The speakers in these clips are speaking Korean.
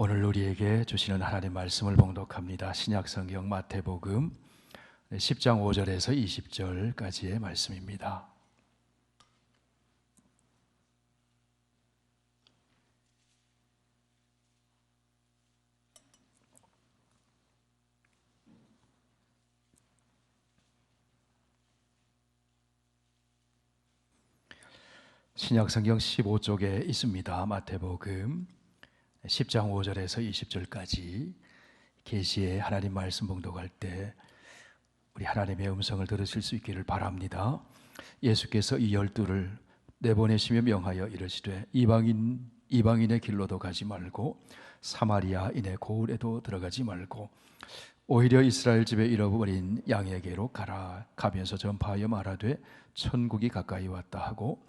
오늘 우리에게 주시는 하나님 말씀을 봉독합니다. 신약성경 마태복음 10장 5절에서 20절까지의 말씀입니다. 신약성경 15쪽에 있습니다. 마태복음 10장 5절에서 20절까지 계시의 하나님 말씀 봉독할 때 우리 하나님의 음성을 들으실 수 있기를 바랍니다. 예수께서 이 12를 내보내시며 명하여 이르시되 이방인의 길로도 가지 말고 사마리아인의 고을에도 들어가지 말고 오히려 이스라엘 집에 잃어버린 양에게로 가라. 가면서 전파하여 말하되 천국이 가까이 왔다 하고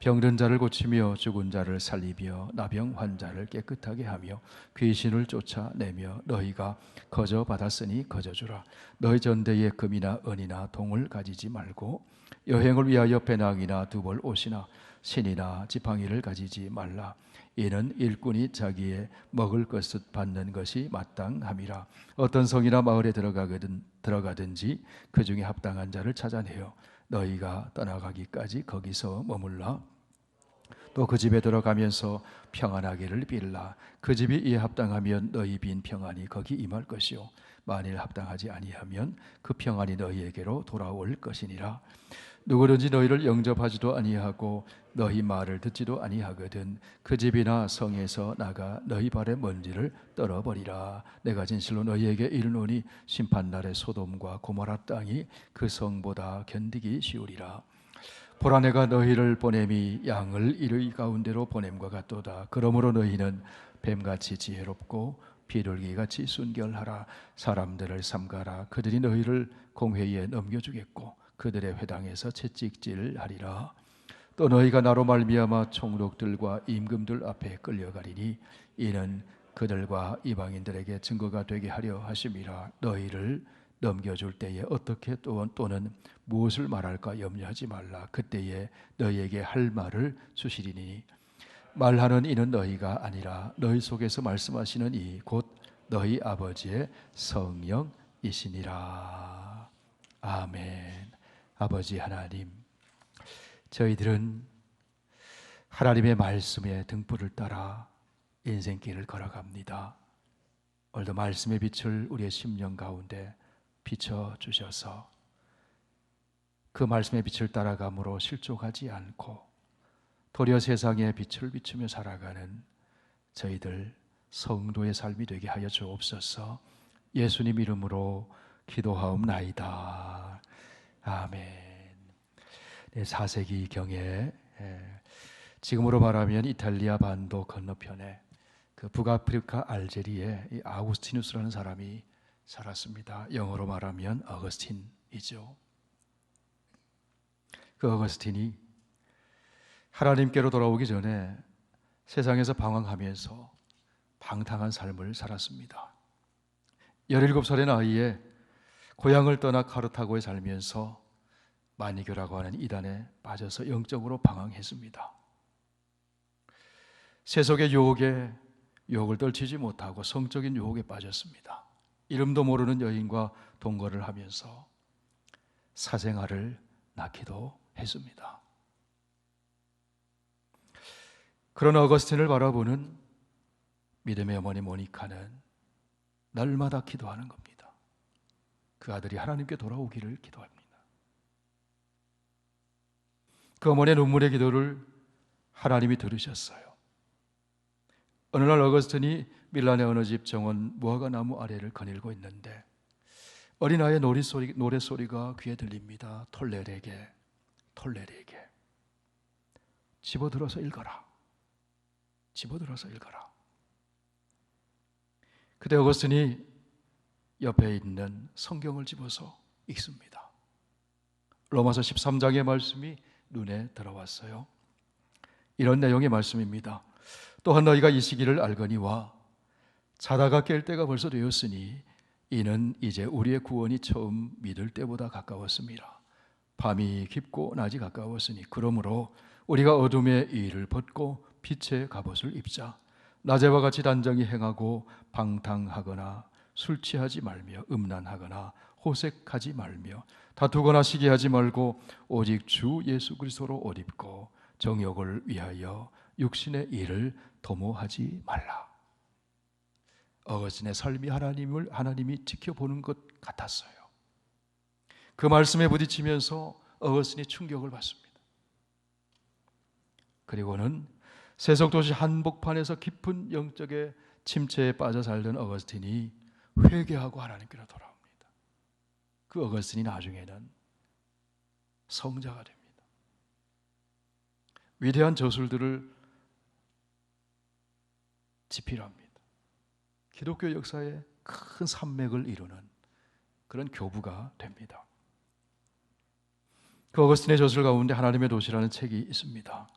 병든 자를 고치며 죽은 자를 살리며 나병 환자를 깨끗하게 하며 귀신을 쫓아내며 너희가 거저 받았으니 거저 주라. 너희 전대에 금이나 은이나 동을 가지지 말고 여행을 위하여 배낭이나 두벌 옷이나 신이나 지팡이를 가지지 말라. 이는 일꾼이 자기의 먹을 것을 받는 것이 마땅함이라. 어떤 성이나 마을에 들어가든지 그 중에 합당한 자를 찾아내어 너희가 떠나가기까지 거기서 머물라. 또 그 집에 들어가면서 평안하기를 빌라. 그 집이 이에 합당하면 너희 빈 평안이 거기 임할 것이요 만일 합당하지 아니하면 그 평안이 너희에게로 돌아올 것이니라. 누구든지 너희를 영접하지도 아니하고 너희 말을 듣지도 아니하거든 그 집이나 성에서 나가 너희 발의 먼지를 떨어버리라. 내가 진실로 너희에게 이르노니 심판날에 소돔과 고모라 땅이 그 성보다 견디기 쉬우리라. 보라, 내가 너희를 보냄이 양을 이르이 가운데로 보냄과 같도다. 그러므로 너희는 뱀같이 지혜롭고 비둘기같이 순결하라. 사람들을 삼가라. 그들이 너희를 공회에 넘겨주겠고 그들의 회당에서 채찍질하리라. 또 너희가 나로 말미암아 총독들과 임금들 앞에 끌려가리니 이는 그들과 이방인들에게 증거가 되게 하려 하심이라. 너희를 넘겨줄 때에 어떻게 또는 무엇을 말할까 염려하지 말라. 그때에 너희에게 할 말을 주시리니 말하는 이는 너희가 아니라 너희 속에서 말씀하시는 이 곧 너희 아버지의 성령이시니라. 아멘. 아버지 하나님, 저희들은 하나님의 말씀의 등불을 따라 인생길을 걸어갑니다. 오늘도 말씀의 빛을 우리의 심령 가운데 비춰주셔서 그 말씀의 빛을 따라감으로 실족하지 않고 도리어 세상의 빛을 비추며 살아가는 저희들 성도의 삶이 되게 하여 주옵소서. 예수님 이름으로 기도하옵나이다. 아멘. 4세기경에 지금으로 말하면 이탈리아 반도 건너편에 그 북아프리카 알제리에 이 아우구스티누스라는 사람이 살았습니다. 영어로 말하면 어거스틴이죠. 그 어거스틴이 하나님께로 돌아오기 전에 세상에서 방황하면서 방탕한 삶을 살았습니다. 17살의 나이에 고향을 떠나 카르타고에 살면서 마니교라고 하는 이단에 빠져서 영적으로 방황했습니다. 세속의 유혹을 떨치지 못하고 성적인 유혹에 빠졌습니다. 이름도 모르는 여인과 동거를 하면서 사생아를 낳기도 했습니다. 그런 어거스틴을 바라보는 믿음의 어머니 모니카는 날마다 기도하는 겁니다. 그 아들이 하나님께 돌아오기를 기도합니다. 그 어머니의 눈물의 기도를 하나님이 들으셨어요. 어느 날 어거스틴이 밀란의 어느 집 정원 무화과나무 아래를 거닐고 있는데 어린아이의 노래소리가 귀에 들립니다. 톨레르에게 집어들어서 읽어라. 그때 어거스틴이 옆에 있는 성경을 집어서 읽습니다. 로마서 13장의 말씀이 눈에 들어왔어요. 이런 내용의 말씀입니다. 또한 너희가 이 시기를 알거니와 자다가 깰 때가 벌써 되었으니 이는 이제 우리의 구원이 처음 믿을 때보다 가까웠습니다. 밤이 깊고 낮이 가까웠으니 그러므로 우리가 어둠의 이를 벗고 빛의 갑옷을 입자. 낮에와 같이 단정히 행하고 방탕하거나 술 취하지 말며 음란하거나 호색하지 말며 다투거나 시기하지 말고 오직 주 예수 그리스도로 옷 입고 정욕을 위하여 육신의 일을 도모하지 말라. 어거스틴의 삶이 하나님이 지켜보는 것 같았어요. 그 말씀에 부딪히면서 어거스틴이 충격을 받습니다. 그리고는 세속도시 한복판에서 깊은 영적의 침체에 빠져 살던 어거스틴이 회개하고 하나님께로 돌아옵니다. 그 어거스틴이 나중에는 성자가 됩니다. 위대한 저술들을 집필합니다. 기독교 역사에 큰 산맥을 이루는 그런 교부가 됩니다. 그 어거스틴의 저술 가운데 하나님의 도시라는 책이 있습니다.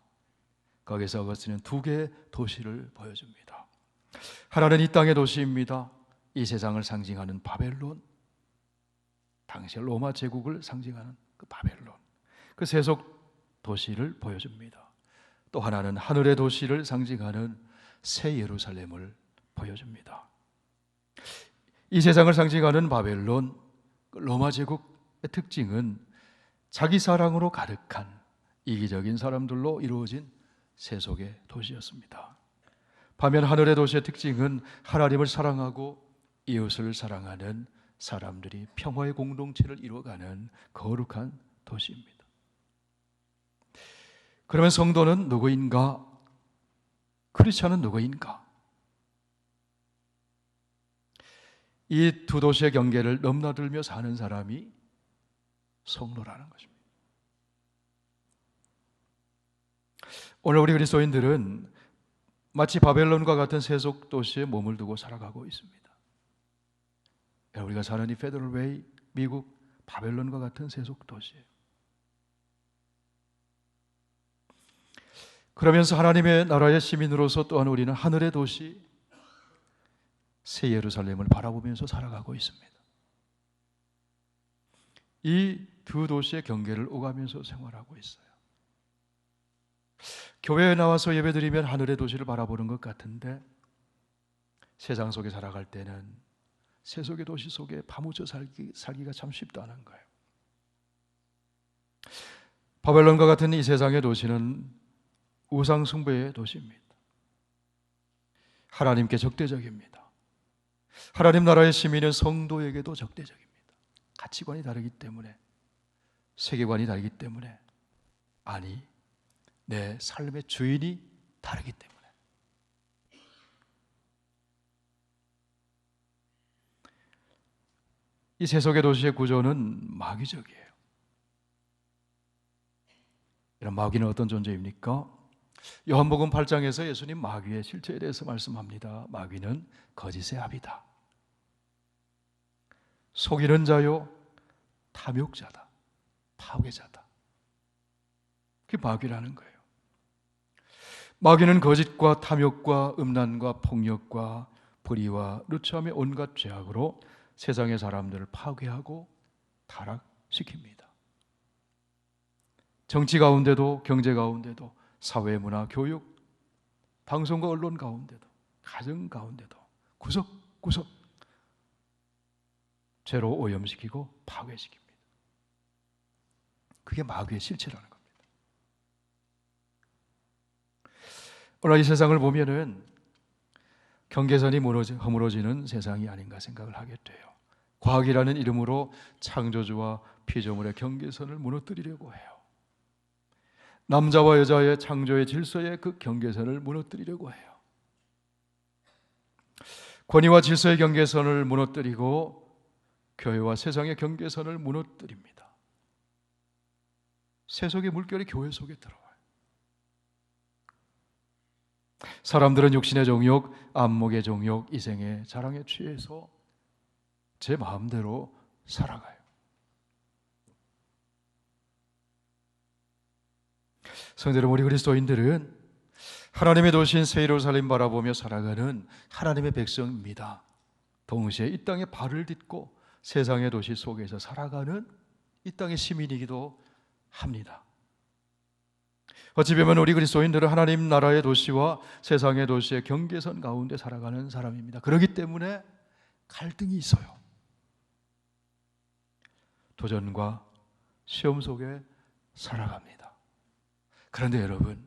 거기서 어거스틴은 두 개의 도시를 보여줍니다. 하나는 이 땅의 도시입니다. 이 세상을 상징하는 바벨론, 당시 로마 제국을 상징하는 그 바벨론, 그 세속 도시를 보여줍니다. 또 하나는 하늘의 도시를 상징하는 새 예루살렘을 보여줍니다. 이 세상을 상징하는 바벨론, 로마 제국의 특징은 자기 사랑으로 가득한 이기적인 사람들로 이루어진 세속의 도시였습니다. 반면 하늘의 도시의 특징은 하나님을 사랑하고 이웃을 사랑하는 사람들이 평화의 공동체를 이루어가는 거룩한 도시입니다. 그러면 성도는 누구인가? 크리스천은 누구인가? 이 두 도시의 경계를 넘나들며 사는 사람이 성도라는 것입니다. 오늘 우리 그리스도인들은 마치 바벨론과 같은 세속 도시에 몸을 두고 살아가고 있습니다. 우리가 사는 이 페더럴 웨이, 미국 바벨론과 같은 세속 도시예요. 그러면서 하나님의 나라의 시민으로서 또한 우리는 하늘의 도시 새 예루살렘을 바라보면서 살아가고 있습니다. 이 두 도시의 경계를 오가면서 생활하고 있어요. 교회에 나와서 예배드리면 하늘의 도시를 바라보는 것 같은데 세상 속에 살아갈 때는 세속의 도시 속에 파묻혀 살기가 참 쉽다는 거예요. 바벨론과 같은 이 세상의 도시는 우상 숭배의 도시입니다. 하나님께 적대적입니다. 하나님 나라의 시민은 성도에게도 적대적입니다. 가치관이 다르기 때문에, 세계관이 다르기 때문에, 아니 내 삶의 주인이 다르기 때문에. 이 세속의 도시의 구조는 마귀적이에요. 이런 마귀는 어떤 존재입니까? 요한복음 8장에서 예수님 마귀의 실체에 대해서 말씀합니다. 마귀는 거짓의 아비다. 속이는 자요, 탐욕자다, 파괴자다. 그게 마귀라는 거예요. 마귀는 거짓과 탐욕과 음란과 폭력과 불의와 누추함의 온갖 죄악으로 세상의 사람들을 파괴하고 타락시킵니다. 정치 가운데도, 경제 가운데도, 사회, 문화, 교육, 방송과 언론 가운데도, 가정 가운데도 구석구석 죄로 오염시키고 파괴시킵니다. 그게 마귀의 실체라는 겁니다. 오늘 이 세상을 보면은 경계선이 허물어지는 세상이 아닌가 생각을 하게 돼요. 과학이라는 이름으로 창조주와 피조물의 경계선을 무너뜨리려고 해요. 남자와 여자의 창조의 질서의 그 경계선을 무너뜨리려고 해요. 권위와 질서의 경계선을 무너뜨리고 교회와 세상의 경계선을 무너뜨립니다. 세속의 물결이 교회 속에 들어와요. 사람들은 육신의 정욕, 안목의 정욕, 이생의 자랑에 취해서 제 마음대로 살아가요. 성도 여러분, 우리 그리스도인들은 하나님의 도시인 새 예루살렘 바라보며 살아가는 하나님의 백성입니다. 동시에 이 땅에 발을 딛고 세상의 도시 속에서 살아가는 이 땅의 시민이기도 합니다. 어찌 보면 우리 그리스도인들은 하나님 나라의 도시와 세상의 도시의 경계선 가운데 살아가는 사람입니다. 그렇기 때문에 갈등이 있어요. 도전과 시험 속에 살아갑니다. 그런데 여러분,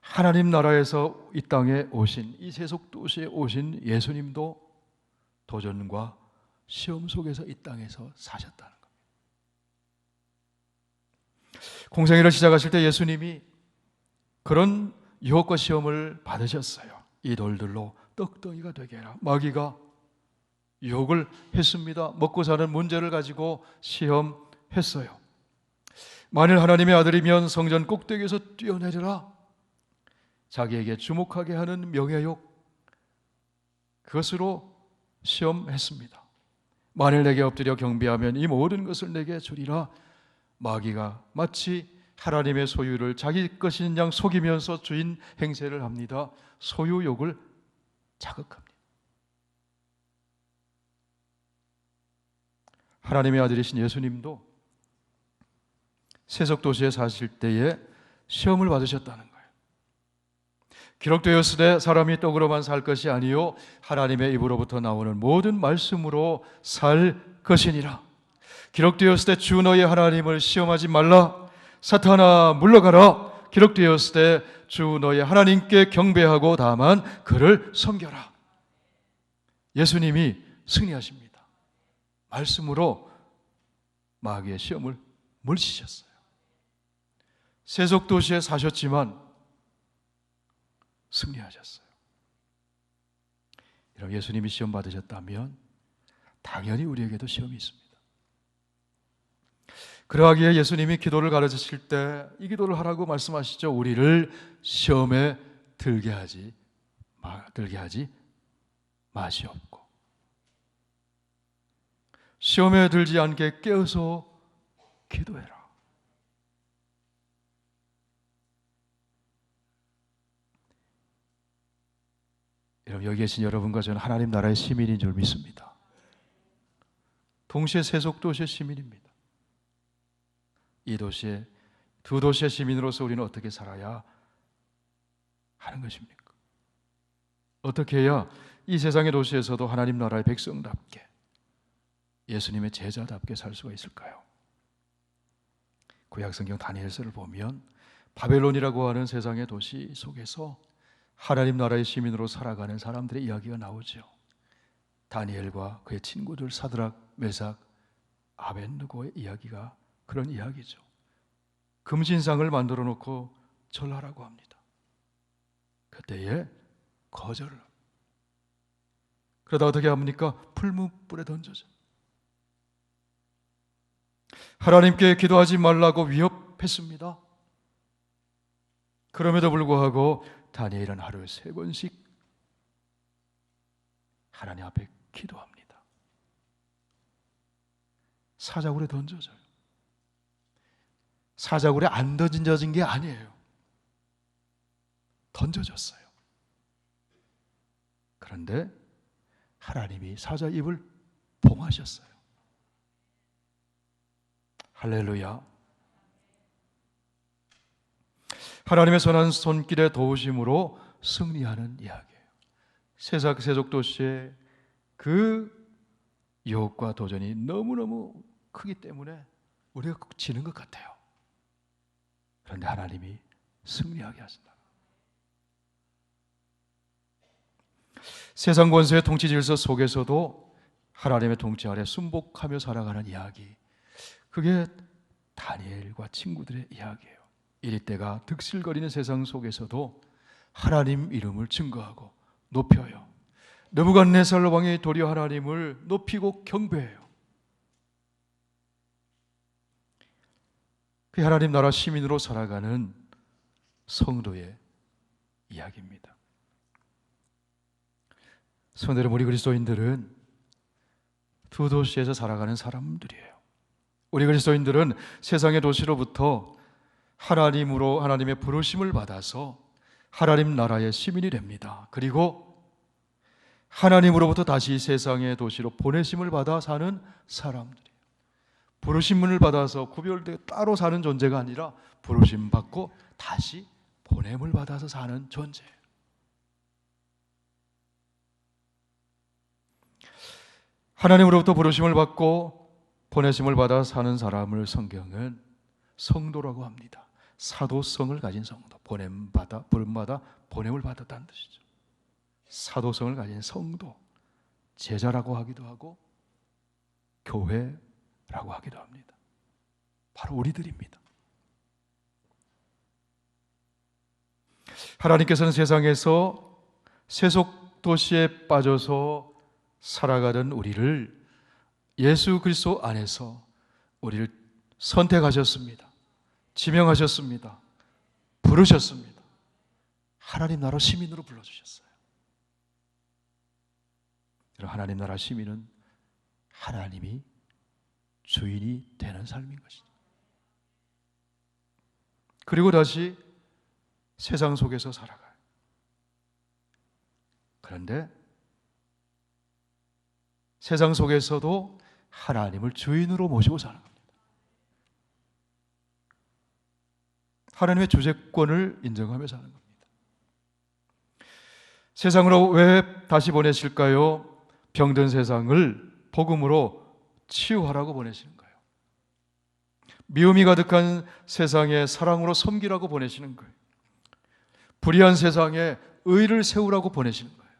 하나님 나라에서 이 땅에 오신, 이 세속 도시에 오신 예수님도 도전과 시험 속에서 이 땅에서 사셨다는 겁니다. 공생애를 시작하실 때 예수님이 그런 유혹과 시험을 받으셨어요. 이 돌들로 떡덩이가 되게 해라. 마귀가 유혹을 했습니다. 먹고 사는 문제를 가지고 시험했어요. 만일 하나님의 아들이면 성전 꼭대기에서 뛰어내려라. 자기에게 주목하게 하는 명예욕, 그것으로 시험했습니다. 만일 내게 엎드려 경배하면 이 모든 것을 내게 주리라. 마귀가 마치 하나님의 소유를 자기 것인 양 속이면서 주인 행세를 합니다. 소유욕을 자극합니다. 하나님의 아들이신 예수님도 세속 도시에 사실 때에 시험을 받으셨다는 거예요. 기록되었으되 사람이 떡으로만 살 것이 아니요 하나님의 입으로부터 나오는 모든 말씀으로 살 것이니라. 기록되었을 때 주 너의 하나님을 시험하지 말라. 사탄아 물러가라. 기록되었을 때 주 너의 하나님께 경배하고 다만 그를 섬겨라. 예수님이 승리하십니다. 말씀으로 마귀의 시험을 물리치셨어요. 세속 도시에 사셨지만 승리하셨어요. 여러분, 예수님이 시험 받으셨다면 당연히 우리에게도 시험이 있습니다. 그러하기에 예수님이 기도를 가르치실 때 이 기도를 하라고 말씀하시죠. 우리를 시험에 들게 하지 마시옵고 시험에 들지 않게 깨어서 기도해라. 여러분, 여기 계신 여러분과 저는 하나님 나라의 시민인 줄 믿습니다. 동시에 세속 도시의 시민입니다. 이 도시에, 두 도시의 시민으로서 우리는 어떻게 살아야 하는 것입니까? 어떻게 해야 이 세상의 도시에서도 하나님 나라의 백성답게, 예수님의 제자답게 살 수가 있을까요? 구약성경 다니엘서를 보면 바벨론이라고 하는 세상의 도시 속에서 하나님 나라의 시민으로 살아가는 사람들의 이야기가 나오죠. 다니엘과 그의 친구들 사드락, 메삭, 아벳느고의 이야기가 그런 이야기죠. 금신상을 만들어 놓고 절하라고 합니다. 그때에 거절을 합니다. 그러다 어떻게 합니까? 풀무불에 던져져. 하나님께 기도하지 말라고 위협했습니다. 그럼에도 불구하고 다니엘은 하루에 3번씩 하나님 앞에 기도합니다. 사자굴에 던져져요. 사자굴에 안 던져진 게 아니에요. 던져졌어요. 그런데 하나님이 사자 입을 봉하셨어요. 할렐루야. 하나님의 선한 손길의 도우심으로 승리하는 이야기예요. 세속 도시의 그 유혹과 도전이 너무너무 크기 때문에 우리가 지는 것 같아요. 그런데 하나님이 승리하게 하신다. 세상 권세의 통치 질서 속에서도 하나님의 통치 아래 순복하며 살아가는 이야기, 그게 다니엘과 친구들의 이야기예요. 이리 때가 득실거리는 세상 속에서도 하나님 이름을 증거하고 높여요. 느부갓네살 왕이 도리어 하나님을 높이고 경배해요. 그 하나님 나라 시민으로 살아가는 성도의 이야기입니다. 성도 여러분, 우리 그리스도인들은 두 도시에서 살아가는 사람들이에요. 우리 그리스도인들은 세상의 도시로부터 하나님으로 하나님의 부르심을 받아서 하나님 나라의 시민이 됩니다. 그리고 하나님으로부터 다시 세상의 도시로 보내심을 받아 사는 사람들이에요. 부르심을 받아서 구별되어 따로 사는 존재가 아니라 부르심 받고 다시 보냄을 받아서 사는 존재예요. 하나님으로부터 부르심을 받고 보내심을 받아 사는 사람을 성경은 성도라고 합니다. 사도성을 가진 성도, 부름받아 보냄을 받았다는 뜻이죠. 사도성을 가진 성도, 제자라고 하기도 하고 교회라고 하기도 합니다. 바로 우리들입니다. 하나님께서는 세상에서 세속 도시에 빠져서 살아가던 우리를 예수 그리스도 안에서 우리를 선택하셨습니다. 지명하셨습니다. 부르셨습니다. 하나님 나라 시민으로 불러주셨어요. 하나님 나라 시민은 하나님이 주인이 되는 삶인 것이죠. 그리고 다시 세상 속에서 살아가요. 그런데 세상 속에서도 하나님을 주인으로 모시고 사는 겁니다. 하나님의 주재권을 인정하며 사는 겁니다. 세상으로 왜 다시 보내실까요? 병든 세상을 복음으로 치유하라고 보내시는 거예요. 미움이 가득한 세상에 사랑으로 섬기라고 보내시는 거예요. 불의한 세상에 의를 세우라고 보내시는 거예요.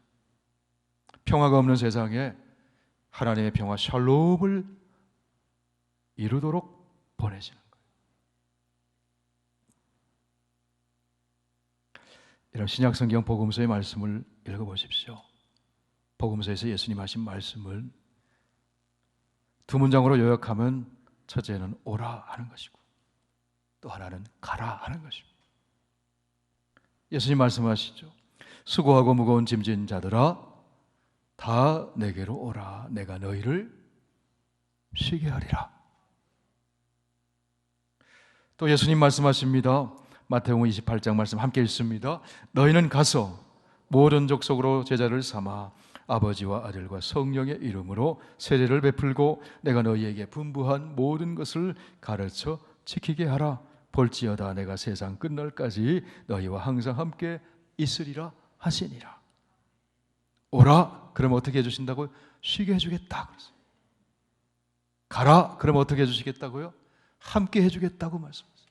평화가 없는 세상에 하나님의 평화 샬롬을 이루도록 보내시는 거예요. 이런 신약성경 복음서의 말씀을 읽어보십시오. 복음서에서 예수님 하신 말씀을 두 문장으로 요약하면 첫째는 오라 하는 것이고 또 하나는 가라 하는 것입니다. 예수님 말씀하시죠. 수고하고 무거운 짐진 자들아 다 내게로 오라. 내가 너희를 쉬게 하리라. 또 예수님 말씀하십니다. 마태복음 28장 말씀 함께 읽습니다. 너희는 가서 모든 족속으로 제자를 삼아 아버지와 아들과 성령의 이름으로 세례를 베풀고 내가 너희에게 분부한 모든 것을 가르쳐 지키게 하라. 볼지어다 내가 세상 끝날까지 너희와 항상 함께 있으리라 하시니라. 오라 그러면 어떻게 해주신다고요? 쉬게 해주겠다. 가라 그러면 어떻게 해주시겠다고요? 함께 해주겠다고 말씀하세요.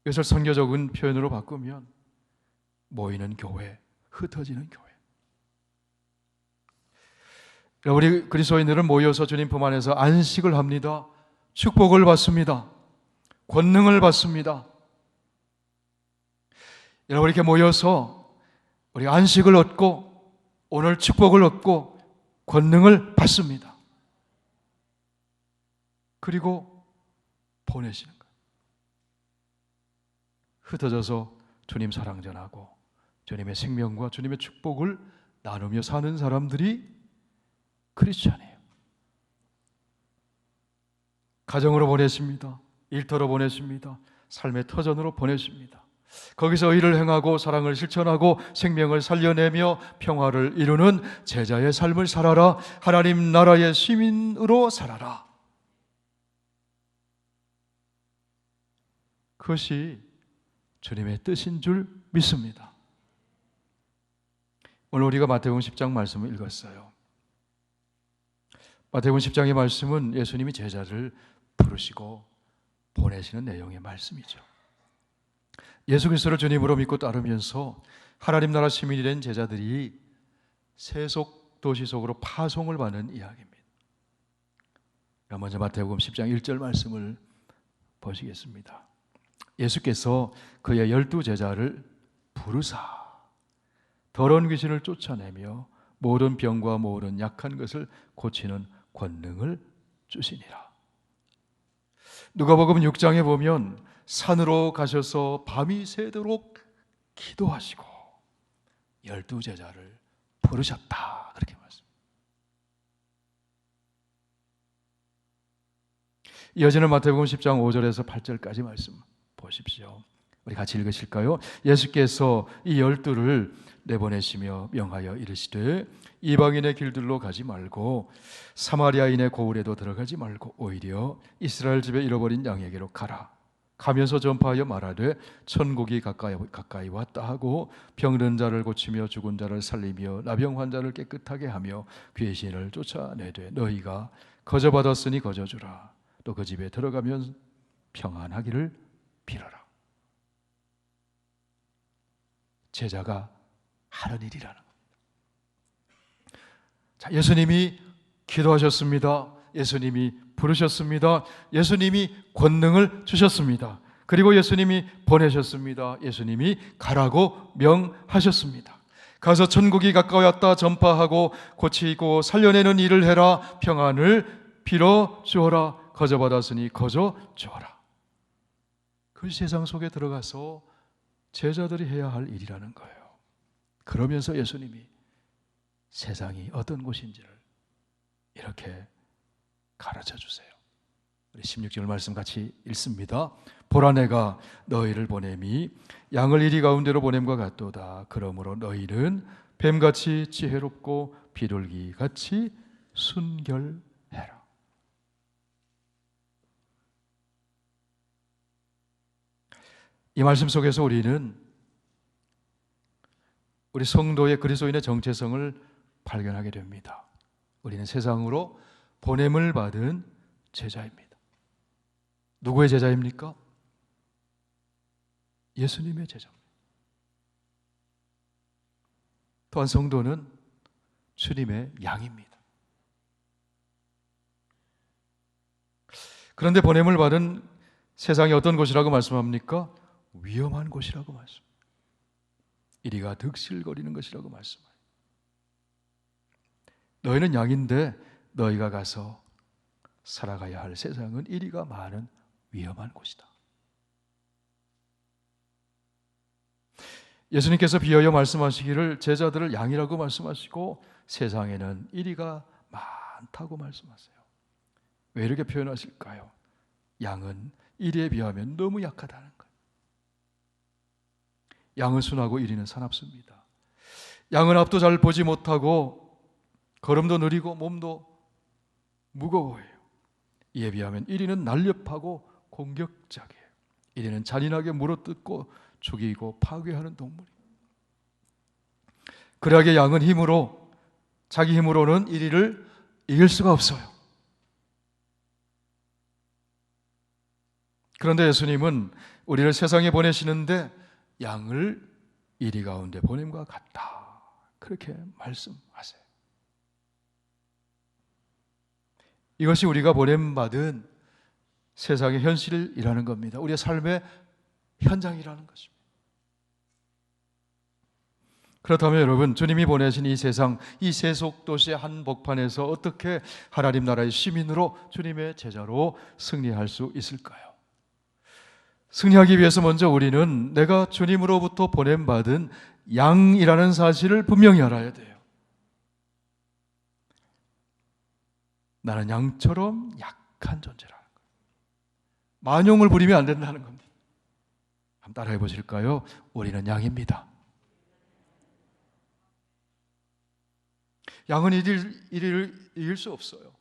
이것을 선교적인 표현으로 바꾸면 모이는 교회, 흩어지는 교회. 우리 그리스도인들은 모여서 주님 품 안에서 안식을 합니다. 축복을 받습니다. 권능을 받습니다. 여러분 이렇게 모여서 우리 안식을 얻고 오늘 축복을 얻고 권능을 받습니다. 그리고 보내시는 거예요. 흩어져서 주님 사랑 전하고 주님의 생명과 주님의 축복을 나누며 사는 사람들이 크리스찬이에요. 가정으로 보내십니다. 일터로 보내십니다. 삶의 터전으로 보내십니다. 거기서 의를 행하고 사랑을 실천하고 생명을 살려내며 평화를 이루는 제자의 삶을 살아라. 하나님 나라의 시민으로 살아라. 그것이 주님의 뜻인 줄 믿습니다. 오늘 우리가 마태복음 10장 말씀을 읽었어요. 마태복음 10장의 말씀은 예수님이 제자를 부르시고 보내시는 내용의 말씀이죠. 예수 그리스도를 주님으로 믿고 따르면서 하나님 나라 시민이 된 제자들이 세속 도시 속으로 파송을 받는 이야기입니다. 먼저 마태복음 10장 1절 말씀을 보시겠습니다. 예수께서 그의 12제자를 부르사 더러운 귀신을 쫓아내며 모든 병과 모든 약한 것을 고치는 권능을 주시니라. 누가복음 6장에 보면 산으로 가셔서 밤이 새도록 기도하시고 12제자를 부르셨다 그렇게 말씀합니다. 이어지는 마태복음 10장 5절에서 8절까지 말씀 보십시오. 우리 같이 읽으실까요? 예수께서 이 12를 내보내시며 명하여 이르시되 이방인의 길들로 가지 말고 사마리아인의 고을에도 들어가지 말고 오히려 이스라엘 집에 잃어버린 양에게로 가라. 가면서 전파하여 말하되 천국이 가까이 왔다 하고 병든 자를 고치며 죽은 자를 살리며 나병 환자를 깨끗하게 하며 귀신을 쫓아내되 너희가 거저 받았으니 거저 주라. 또 그 집에 들어가면 평안하기를 빌어라. 제자가 하는 일이라는 겁니다. 자, 예수님이 기도하셨습니다. 예수님이 부르셨습니다. 예수님이 권능을 주셨습니다. 그리고 예수님이 보내셨습니다. 예수님이 가라고 명하셨습니다. 가서 천국이 가까이 왔다 전파하고 고치고 살려내는 일을 해라. 평안을 빌어 주어라. 거저 받았으니 거저 주어라. 그 세상 속에 들어가서 제자들이 해야 할 일이라는 거예요. 그러면서 예수님이 세상이 어떤 곳인지를 이렇게 가르쳐 주세요. 우리 16절 말씀 같이 읽습니다. 보라 내가 너희를 보냄이 양을 이리 가운데로 보냄과 같도다. 그러므로 너희는 뱀같이 지혜롭고 비둘기같이 순결해라. 이 말씀 속에서 우리는 우리 성도의 그리스도인의 정체성을 발견하게 됩니다. 우리는 세상으로 보냄을 받은 제자입니다. 누구의 제자입니까? 예수님의 제자입니다. 또한 성도는 주님의 양입니다. 그런데 보냄을 받은 세상이 어떤 곳이라고 말씀합니까? 위험한 곳이라고 말씀합니다. 이리가 득실거리는 것이라고 말씀합니다. 너희는 양인데 너희가 가서 살아가야 할 세상은 이리가 많은 위험한 곳이다. 예수님께서 비하여 말씀하시기를 제자들을 양이라고 말씀하시고 세상에는 이리가 많다고 말씀하세요. 왜 이렇게 표현하실까요? 양은 이리에 비하면 너무 약하다는 거예요. 양은 순하고 이리는 사납습니다. 양은 앞도 잘 보지 못하고 걸음도 느리고 몸도 무거워요. 이에 비하면 이리는 날렵하고 공격적이에요. 이리는 잔인하게 물어뜯고 죽이고 파괴하는 동물이에요. 그러하게 양은 힘으로 자기 힘으로는 이리를 이길 수가 없어요. 그런데 예수님은 우리를 세상에 보내시는데 양을 이리 가운데 보냄과 같다. 그렇게 말씀하세요. 이것이 우리가 보냄받은 세상의 현실이라는 겁니다. 우리의 삶의 현장이라는 것입니다. 그렇다면 여러분, 주님이 보내신 이 세상, 이 세속 도시의 한복판에서 어떻게 하나님 나라의 시민으로 주님의 제자로 승리할 수 있을까요? 승리하기 위해서 먼저 우리는 내가 주님으로부터 보냄받은 양이라는 사실을 분명히 알아야 돼요. 나는 양처럼 약한 존재라는 거예요. 만용을 부리면 안 된다는 겁니다. 한번 따라해 보실까요? 우리는 양입니다. 양은 이리를 이길 수 없어요.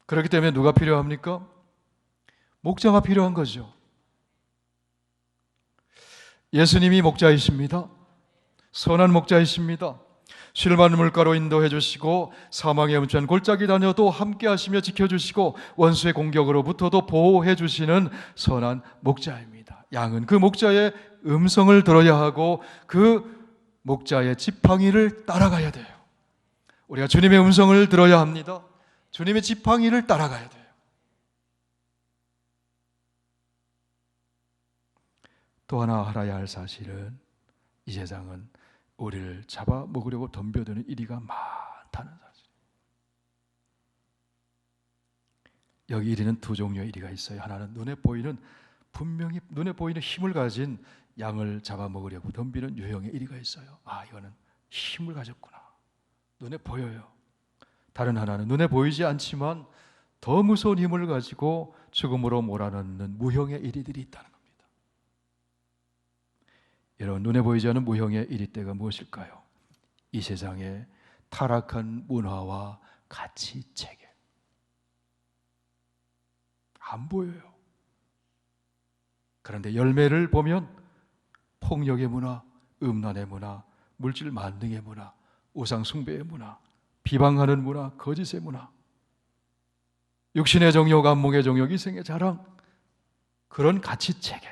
그렇기 때문에 누가 필요합니까? 목자가 필요한 거죠. 예수님이 목자이십니다. 선한 목자이십니다. 쉴만한 물가로 인도해 주시고 사망의 음침한 골짜기 다녀도 함께 하시며 지켜주시고 원수의 공격으로부터도 보호해 주시는 선한 목자입니다. 양은 그 목자의 음성을 들어야 하고 그 목자의 지팡이를 따라가야 돼요. 우리가 주님의 음성을 들어야 합니다. 주님의 지팡이를 따라가야 돼요. 또 하나 알아야 할 사실은 이 세상은 우리를 잡아먹으려고 덤벼드는 이리가 많다는 사실. 여기 이리는 두 종류의 이리가 있어요. 하나는 분명히 눈에 보이는 힘을 가진 양을 잡아먹으려고 덤비는 유형의 이리가 있어요. 아, 이거는 힘을 가졌구나. 눈에 보여요. 다른 하나는 눈에 보이지 않지만 더 무서운 힘을 가지고 죽음으로 몰아넣는 무형의 이리들이 있다는 겁니다. 여러분, 눈에 보이지 않는 무형의 이리때가 무엇일까요? 이 세상의 타락한 문화와 가치 체계. 안 보여요. 그런데 열매를 보면 폭력의 문화, 음란의 문화, 물질 만능의 문화, 우상 숭배의 문화, 비방하는 문화, 거짓의 문화, 육신의 정욕, 안목의 정욕, 이생의 자랑, 그런 가치 체계.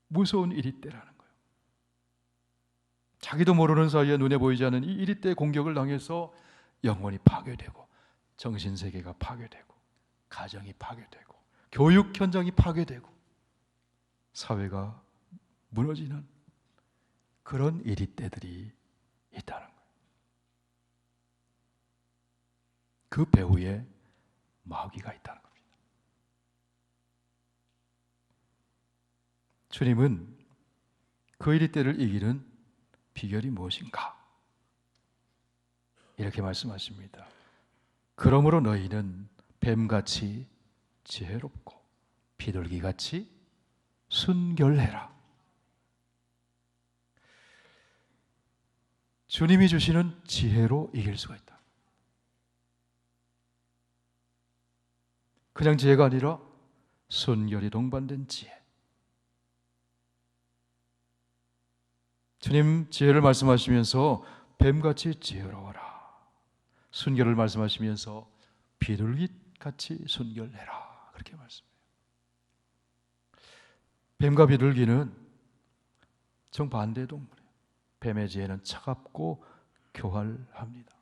무서운 이리때라는 거예요. 자기도 모르는 사이에 눈에 보이지 않는 이 이리때 공격을 당해서 영혼이 파괴되고, 정신세계가 파괴되고, 가정이 파괴되고, 교육 현장이 파괴되고, 사회가 무너지는 그런 이리때들이 있다는 거예요. 그 배후에 마귀가 있다는 겁니다. 주님은 그 이리때를 이기는 비결이 무엇인가? 이렇게 말씀하십니다. 그러므로 너희는 뱀같이 지혜롭고 비둘기같이 순결해라. 주님이 주시는 지혜로 이길 수가 있다. 그냥 지혜가 아니라 순결이 동반된 지혜. 주님 지혜를 말씀하시면서 뱀같이 지혜로워라, 순결을 말씀하시면서 비둘기같이 순결해라, 그렇게 말씀해요. 뱀과 비둘기는 정반대의 동물이에요. 뱀의 지혜는 차갑고 교활합니다.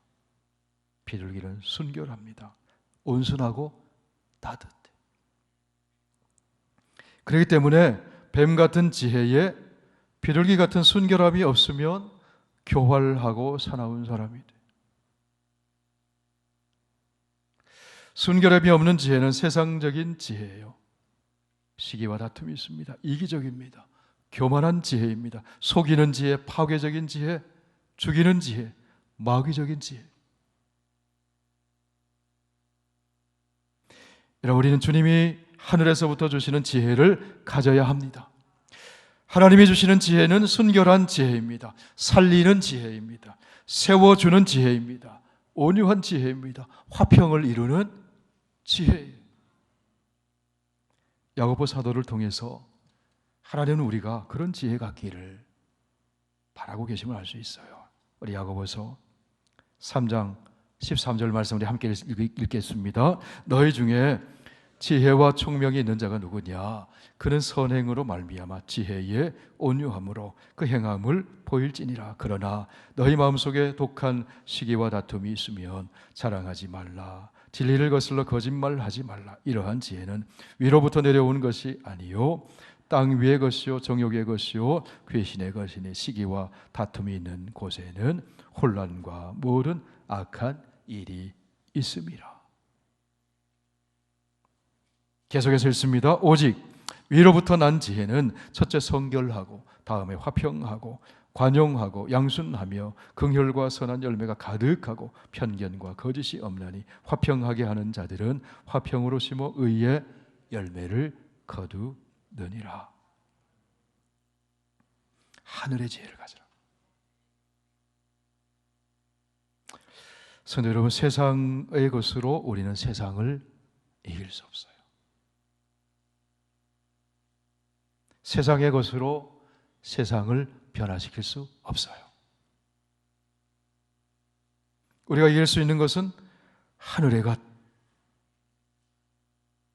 비둘기는 순결합니다. 온순하고 따뜻해. 그렇기 때문에 뱀 같은 지혜에 비둘기 같은 순결함이 없으면 교활하고 사나운 사람이 돼. 순결함이 없는 지혜는 세상적인 지혜예요. 시기와 다툼이 있습니다. 이기적입니다. 교만한 지혜입니다. 속이는 지혜, 파괴적인 지혜, 죽이는 지혜, 마귀적인 지혜. 여러분, 우리는 주님이 하늘에서부터 주시는 지혜를 가져야 합니다. 하나님이 주시는 지혜는 순결한 지혜입니다. 살리는 지혜입니다. 세워주는 지혜입니다. 온유한 지혜입니다. 화평을 이루는 지혜예요. 야고보 사도를 통해서 하나님은 우리가 그런 지혜 갖기를 바라고 계심을 알 수 있어요. 우리 야고보서 3장 13절 말씀 우리 함께 읽겠습니다. 너희 중에 지혜와 총명이 있는 자가 누구냐? 그는 선행으로 말미암아 지혜의 온유함으로 그 행함을 보일지니라. 그러나 너희 마음속에 독한 시기와 다툼이 있으면 자랑하지 말라. 진리를 거슬러 거짓말하지 말라. 이러한 지혜는 위로부터 내려오는 것이 아니요 땅 위의 것이요 정욕의 것이요 괴신의 것이니 시기와 다툼이 있는 곳에는 혼란과 모든 악한 일이 있음이라. 계속해서 읽습니다. 오직 위로부터 난 지혜는 첫째 성결하고 다음에 화평하고 관용하고 양순하며 긍휼과 선한 열매가 가득하고 편견과 거짓이 없나니 화평하게 하는 자들은 화평으로 심어 의의 열매를 거두느니라. 하늘의 지혜를 가져라. 성도 여러분, 세상의 것으로 우리는 세상을 이길 수 없어요. 세상의 것으로 세상을 변화시킬 수 없어요. 우리가 이길 수 있는 것은 하늘의 것,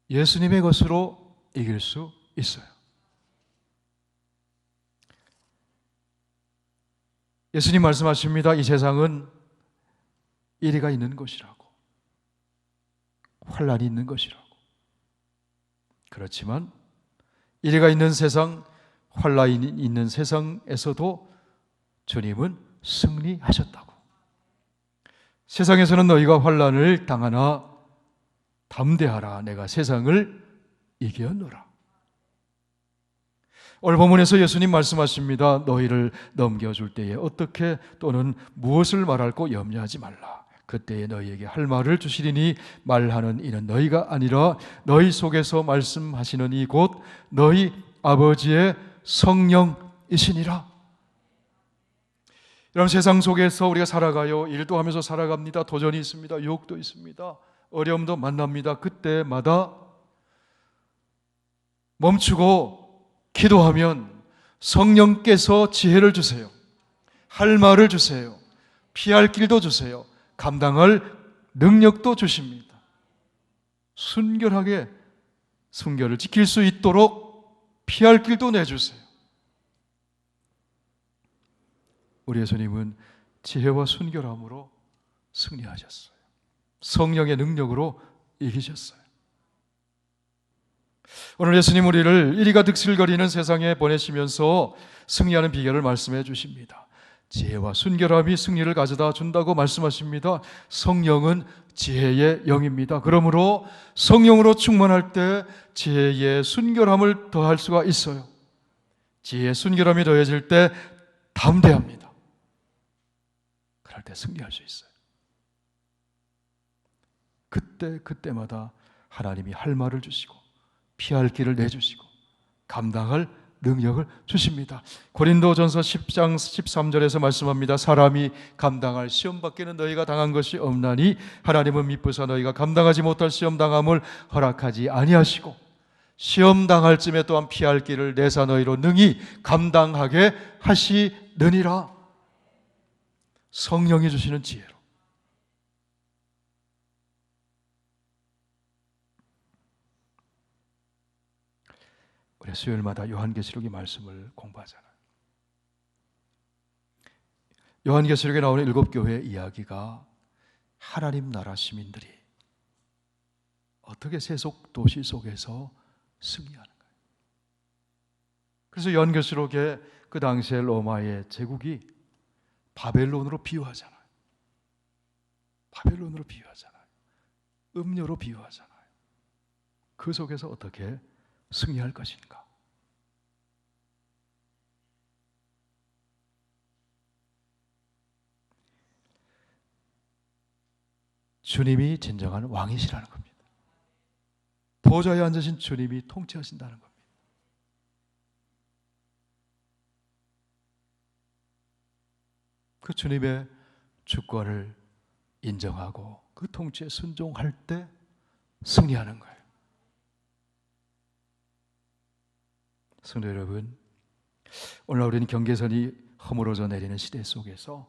예수님의 것으로 이길 수 있어요. 예수님 말씀하십니다. 이 세상은 이리가 있는 것이라고, 환난이 있는 것이라고. 그렇지만 이리가 있는 세상, 환난이 있는 세상에서도 주님은 승리하셨다고. 세상에서는 너희가 환난을 당하나 담대하라. 내가 세상을 이겼노라. 오늘 본문에서 예수님 말씀하십니다. 너희를 넘겨줄 때에 어떻게 또는 무엇을 말할고 염려하지 말라. 그때에 너희에게 할 말을 주시리니 말하는 이는 너희가 아니라 너희 속에서 말씀하시는 이 곧 너희 아버지의 성령이시니라. 이런 세상 속에서 우리가 살아가요. 일도 하면서 살아갑니다. 도전이 있습니다. 유혹도 있습니다. 어려움도 만납니다. 그때마다 멈추고 기도하면 성령께서 지혜를 주세요. 할 말을 주세요. 피할 길도 주세요. 감당할 능력도 주십니다. 순결하게 순결을 지킬 수 있도록 피할 길도 내주세요. 우리 예수님은 지혜와 순결함으로 승리하셨어요. 성령의 능력으로 이기셨어요. 오늘 예수님 우리를 이리가 득실거리는 세상에 보내시면서 승리하는 비결을 말씀해 주십니다. 지혜와 순결함이 승리를 가져다 준다고 말씀하십니다. 성령은 지혜의 영입니다. 그러므로 성령으로 충만할 때 지혜의 순결함을 더할 수가 있어요. 지혜의 순결함이 더해질 때 담대합니다. 그럴 때 승리할 수 있어요. 그때마다 하나님이 할 말을 주시고 피할 길을 내주시고 감당할 능력을 주십니다. 고린도전서 10장 13절에서 말씀합니다. 사람이 감당할 시험 밖에는 너희가 당한 것이 없나니 하나님은 미쁘사 너희가 감당하지 못할 시험 당함을 허락하지 아니하시고 시험 당할 쯤에 또한 피할 길을 내사 너희로 능히 감당하게 하시느니라. 성령이 주시는 지혜로. 우리 수요일마다 요한계시록의 말씀을 공부하잖아요. 요한계시록에 나오는 7교회 이야기가 하나님 나라 시민들이 어떻게 세속 도시 속에서 승리하는 거예요. 그래서 요한계시록에 그 당시에 로마의 제국이 바벨론으로 비유하잖아요. 바벨론으로 비유하잖아요. 음료로 비유하잖아요. 그 속에서 어떻게 승리할 것인가? 주님이 진정한 왕이시라는 겁니다. 보좌에 앉으신 주님이 통치하신다는 겁니다. 그 주님의 주권을 인정하고 그 통치에 순종할 때 승리하는 거예요. 성도 여러분, 오늘 우리는 경계선이 허물어져 내리는 시대 속에서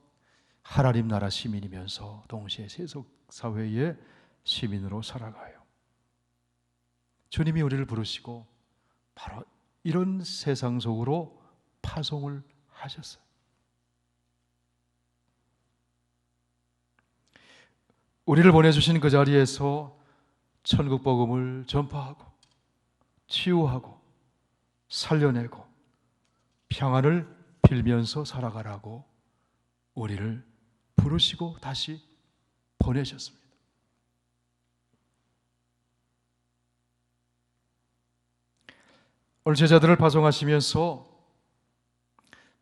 하나님 나라 시민이면서 동시에 세속 사회의 시민으로 살아가요. 주님이 우리를 부르시고 바로 이런 세상 속으로 파송을 하셨어요. 우리를 보내주신 그 자리에서 천국 복음을 전파하고 치유하고 살려내고 평안을 빌면서 살아가라고 우리를 부르시고 다시 보내셨습니다. 오늘 제자들을 파송하시면서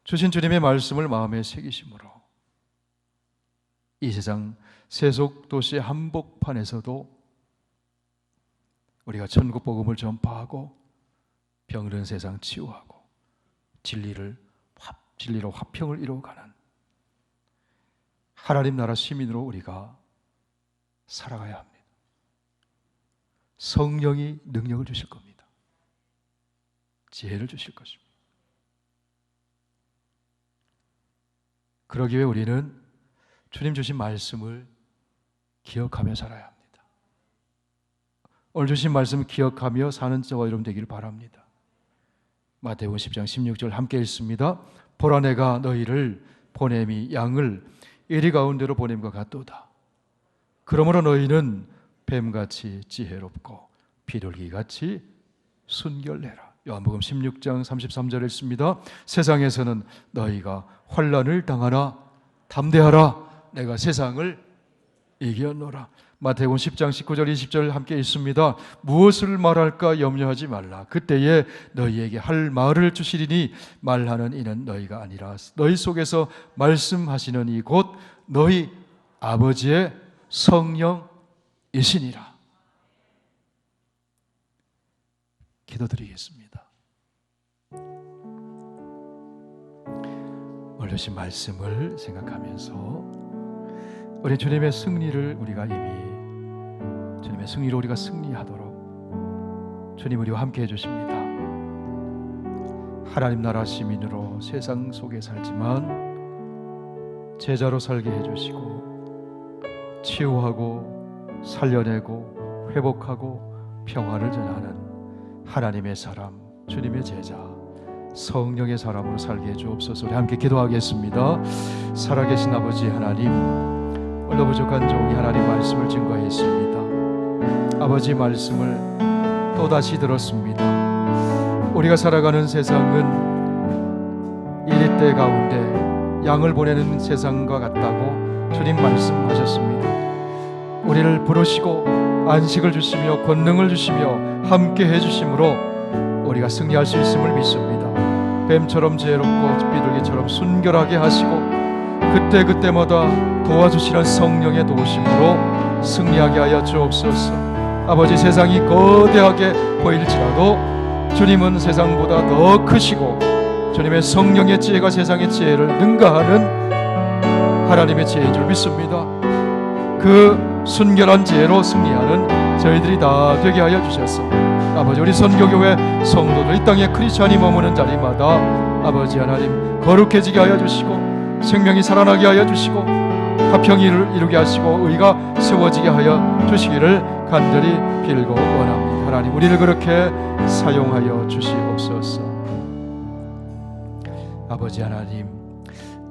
주신 주님의 말씀을 마음에 새기심으로 이 세상 세속 도시 한복판에서도 우리가 천국 복음을 전파하고 병든 세상 치유하고 진리로 화평을 이루어가는 하나님 나라 시민으로 우리가 살아가야 합니다. 성령이 능력을 주실 겁니다. 지혜를 주실 것입니다. 그러기 위해 우리는 주님 주신 말씀을 기억하며 살아야 합니다. 오늘 주신 말씀을 기억하며 사는 저와 여러분 되기를 바랍니다. 마태복음 10장 16절 함께 읽습니다. 보라 내가 너희를 보냄이 양을 이리 가운데로 보냄과 같도다. 그러므로 너희는 뱀같이 지혜롭고 비둘기같이 순결내라. 요한복음 16장 33절에 있습니다. 세상에서는 너희가 환난을 당하나 담대하라. 내가 세상을 이겼노라. 마태복음 10장 19절 20절 함께 있습니다. 무엇을 말할까 염려하지 말라. 그때에 너희에게 할 말을 주시리니 말하는 이는 너희가 아니라 너희 속에서 말씀하시는 이 곧 너희 아버지의 성령이시니라. 기도드리겠습니다. 들으신 말씀을 생각하면서 우리 주님의 승리를 우리가 이미 주님의 승리로 우리가 승리하도록 주님 우리와 함께 해주십니다. 하나님 나라 시민으로 세상 속에 살지만 제자로 살게 해주시고 치유하고 살려내고 회복하고 평화를 전하는 하나님의 사람, 주님의 제자, 성령의 사람으로 살게 해주옵소서. 우리 함께 기도하겠습니다. 살아계신 아버지 하나님, 오늘 부족한 종이 하나님 말씀을 증거했습니다. 아버지 말씀을 또다시 들었습니다. 우리가 살아가는 세상은 이리 때 가운데 양을 보내는 세상과 같다고 주님 말씀하셨습니다. 우리를 부르시고 안식을 주시며 권능을 주시며 함께 해주심으로 우리가 승리할 수 있음을 믿습니다. 뱀처럼 지혜롭고 비둘기처럼 순결하게 하시고 그때그때마다 도와주시는 성령의 도우심으로 승리하게 하여 주옵소서. 아버지, 세상이 거대하게 보일지라도 주님은 세상보다 더 크시고 주님의 성령의 지혜가 세상의 지혜를 능가하는 하나님의 지혜인 줄 믿습니다. 그 순결한 지혜로 승리하는 저희들이 다 되게 하여 주셔서 아버지, 우리 선교교회 성도들 이 땅에 크리스찬이 머무는 자리마다 아버지 하나님 거룩해지게 하여 주시고 생명이 살아나게 하여 주시고 화평이 이루게 하시고 의가 세워지게 하여 주시기를 간절히 빌고 원합니다. 하나님, 우리를 그렇게 사용하여 주시옵소서. 아버지 하나님,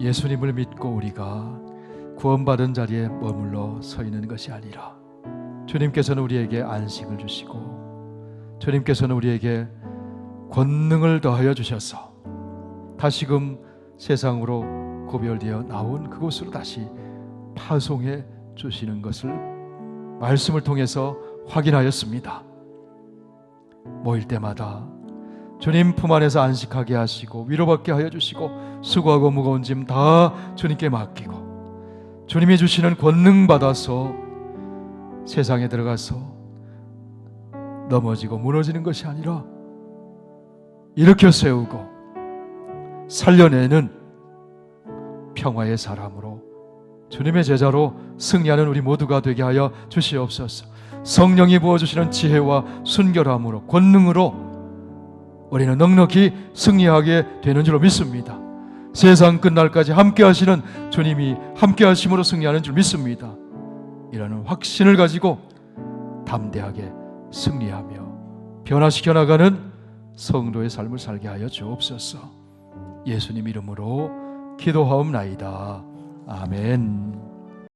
예수님을 믿고 우리가 구원받은 자리에 머물러 서 있는 것이 아니라 주님께서는 우리에게 안식을 주시고 주님께서는 우리에게 권능을 더하여 주셔서 다시금 세상으로 구별되어 나온 그곳으로 다시 파송해 주시는 것을 말씀을 통해서 확인하였습니다. 모일 때마다 주님 품 안에서 안식하게 하시고 위로받게 하여 주시고 수고하고 무거운 짐 다 주님께 맡기고 주님이 주시는 권능 받아서 세상에 들어가서 넘어지고 무너지는 것이 아니라 일으켜 세우고 살려내는 평화의 사람으로 주님의 제자로 승리하는 우리 모두가 되게 하여 주시옵소서. 성령이 부어주시는 지혜와 순결함으로 권능으로 우리는 넉넉히 승리하게 되는 줄로 믿습니다. 세상 끝날까지 함께 하시는 주님이 함께 하심으로 승리하는 줄 믿습니다. 이라는 확신을 가지고 담대하게 승리하며 변화시켜 나가는 성도의 삶을 살게 하여 주옵소서. 예수님 이름으로 기도하옵나이다. 아멘.